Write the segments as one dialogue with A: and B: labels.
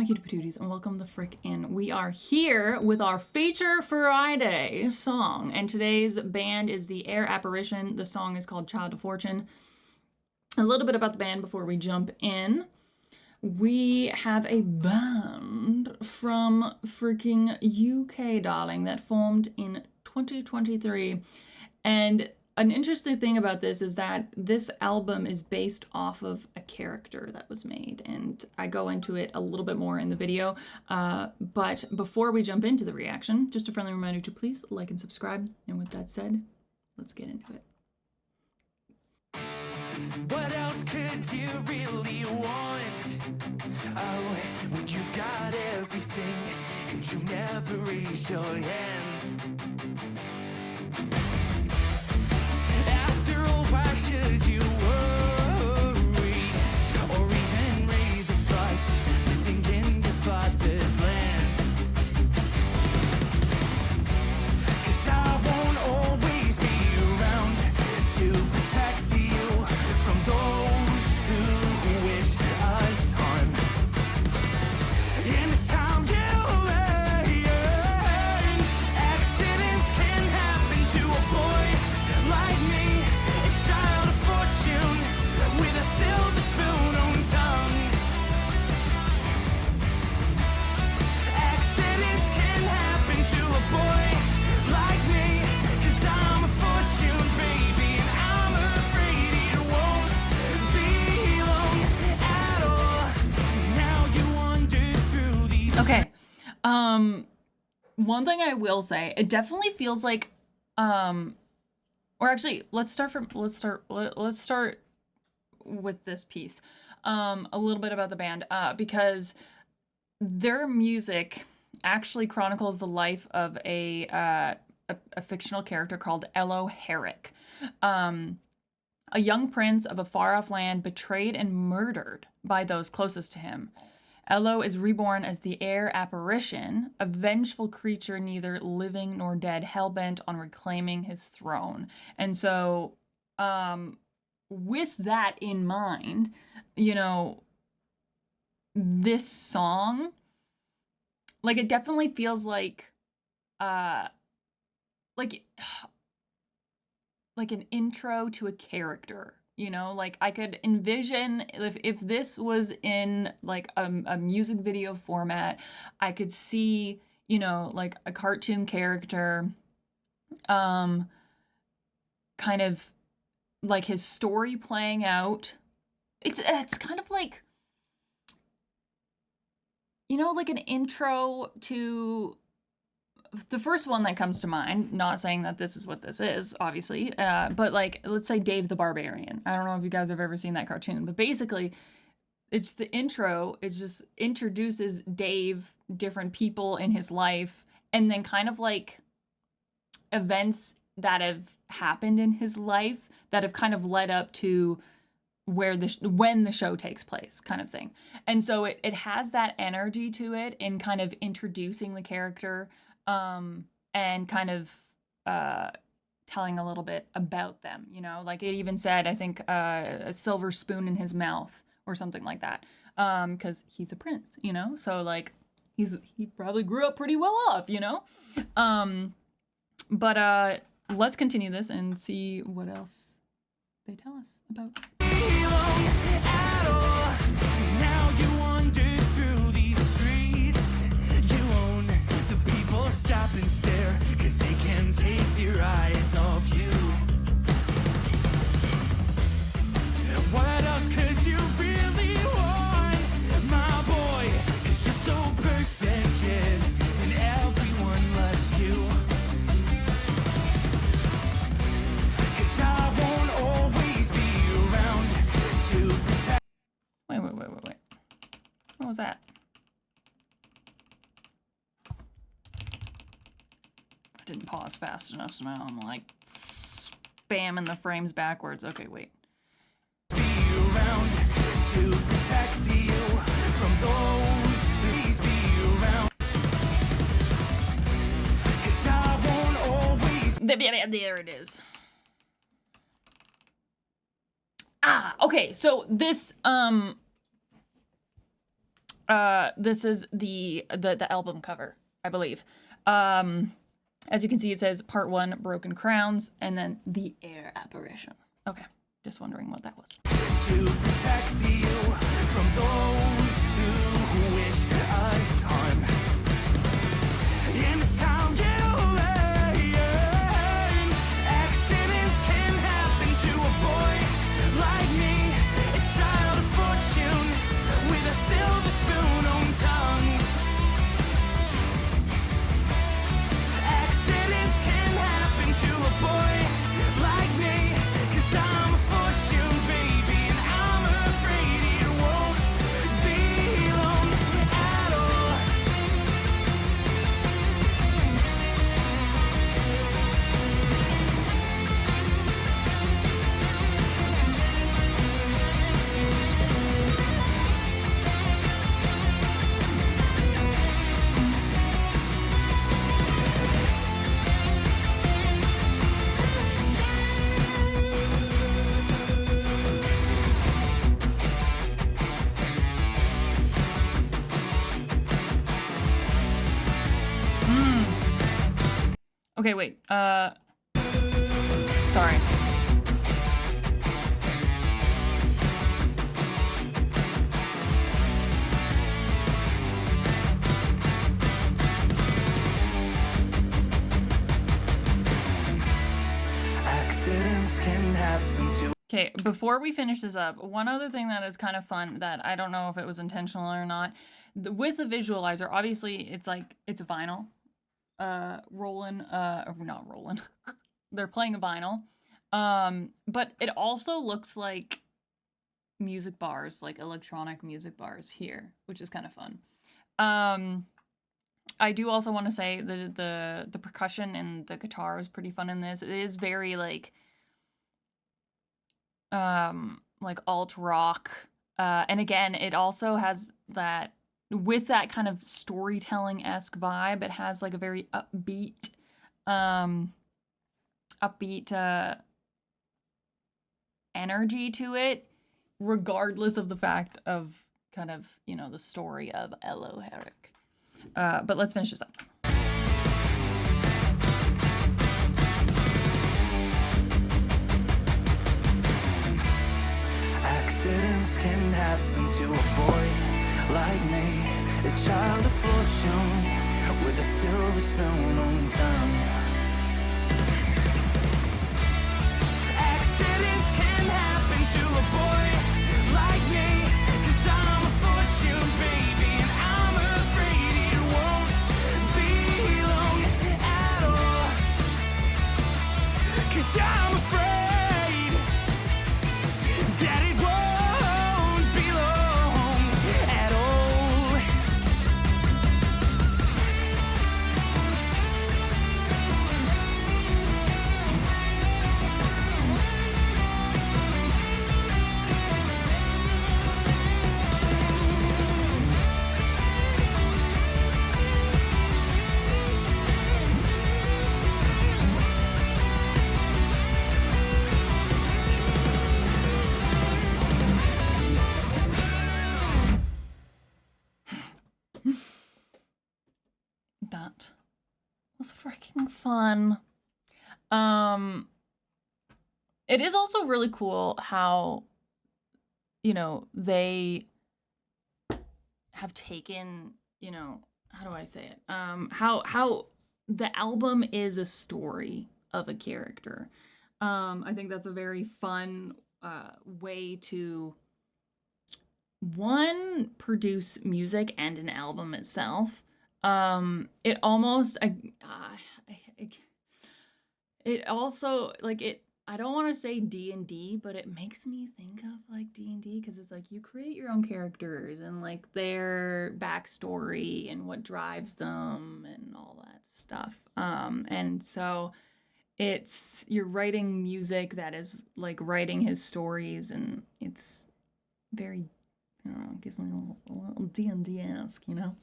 A: you to Patooties and welcome the frick in. We are here with our Feature Friday song, and today's band is the Heir Apparition. The song is called Child of Fortune. A little bit about the band before we jump in. We have a band from freaking UK, darling, that formed in 2023, and an interesting thing about this is that this album is based off of a character that was made, and I go into it a little bit more in the video. But before we jump into the reaction, just a friendly reminder to please like and subscribe. And with that said, let's get into it.
B: What else could you really want? Oh, when you've got everything and you never raise your hands. After all, why should you worry or even raise a fuss living in your father's land? 'Cause I won't always be around to protect you from those who wish us harm. In this time you learn, accidents can happen to a boy like me, a child of fortune with a silver spoon on tongue. Accidents can happen to a boy like me, 'cause I'm a fortune baby, and I'm afraid it won't be long at all. Now you wander through these.
A: Okay, one thing I will say, it definitely feels like, or actually, let's start with this piece. A little bit about the band, because their music actually chronicles the life of a fictional character called Herrick, a young prince of a far-off land betrayed and murdered by those closest to him. Ello is reborn as the Heir Apparition, a vengeful creature neither living nor dead, hell-bent on reclaiming his throne. And so, with that in mind, you know, this song, like, it definitely feels like an intro to a character. You know, like, I could envision if this was in like a music video format, I could see, you know, like a cartoon character, kind of like his story playing out. It's kind of like, you know, like an intro to the first one that comes to mind, not saying that this is what this is, obviously, but like, let's say Dave the Barbarian. I don't know if you guys have ever seen that cartoon, but basically, it's the intro, it just introduces Dave, different people in his life, and then kind of like events that have happened in his life that have kind of led up to when the show takes place, kind of thing. And so it has that energy to it in kind of introducing the character, and kind of telling a little bit about them, you know, like it even said, I think, a silver spoon in his mouth or something like that, because he's a prince, you know, so like he probably grew up pretty well off, you know. But let's continue this and see what else they tell us about.
B: Now you wander through these streets. You own the people, stop and stare, 'cause they can take their eyes off you. What else could you really want, my boy? 'Cause you're so perfect, kid, and everyone loves you. 'Cause I won't always be around to protect.
A: Wait. What was that? I didn't pause fast enough, so now I'm like spamming the frames backwards. Okay, wait.
B: Be around to protect you from those. Please be around. 'Cause I won't always.
A: There it is. Okay, so this This is the album cover, I believe. As you can see, it says Part 1, Broken Crowns, and then The Heir Apparition. Okay, just wondering what that was.
B: To protect you from those who wish us harm. In this town you learn, accidents can happen to a boy like me, a child of fortune with a silver spoon on tongue. Accidents can happen to a boy like me, 'cause I'm a fortune baby, and I'm afraid it won't be long at all.
A: Okay, wait. Sorry.
B: Accidents can happen to
A: Okay, before we finish this up, one other thing that is kind of fun that I don't know if it was intentional or not. With the visualizer, obviously it's like, it's a vinyl. Rolling, or not rolling. They're playing a vinyl. But it also looks like music bars, like electronic music bars here, which is kind of fun. I do also want to say that the percussion and the guitar is pretty fun in this. It is very like alt rock. And again, it also has that, with that kind of storytelling-esque vibe, it has like a very upbeat energy to it, regardless of the fact of kind of, you know, the story of Elo Herrick. But let's finish this up.
B: Accidents can happen to a boy like me, a child of fortune with a silver spoon on tongue. Accidents can happen to a boy like me, 'cause I'm a fortune baby, and I'm afraid it won't be long at all. 'Cause I'm afraid that it won't be long at all.
A: That was freaking fun. It is also really cool how, you know, they have taken, you know, how do I say it? How the album is a story of a character. I think that's a very fun way to, one, produce music and an album itself. It almost, it also, like, it, I don't want to say D&D, but it makes me think of like D&D, because it's like you create your own characters and like their backstory and what drives them and all that stuff. And so it's, you're writing music that is like writing his stories, and it's very, I don't know, it gives me a little D&D-esque, you know?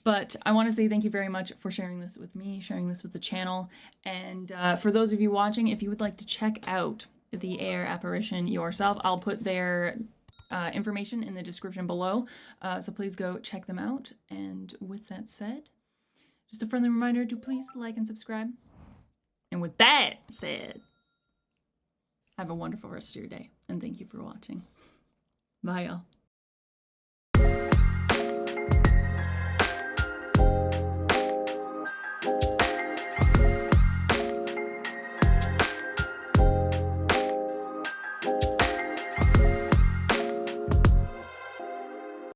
A: But I want to say thank you very much for sharing this with me, sharing this with the channel. And for those of you watching, if you would like to check out the Heir Apparition yourself, I'll put their information in the description below. So please go check them out. And with that said, just a friendly reminder to please like and subscribe. And with that said, have a wonderful rest of your day. And thank you for watching. Bye, y'all.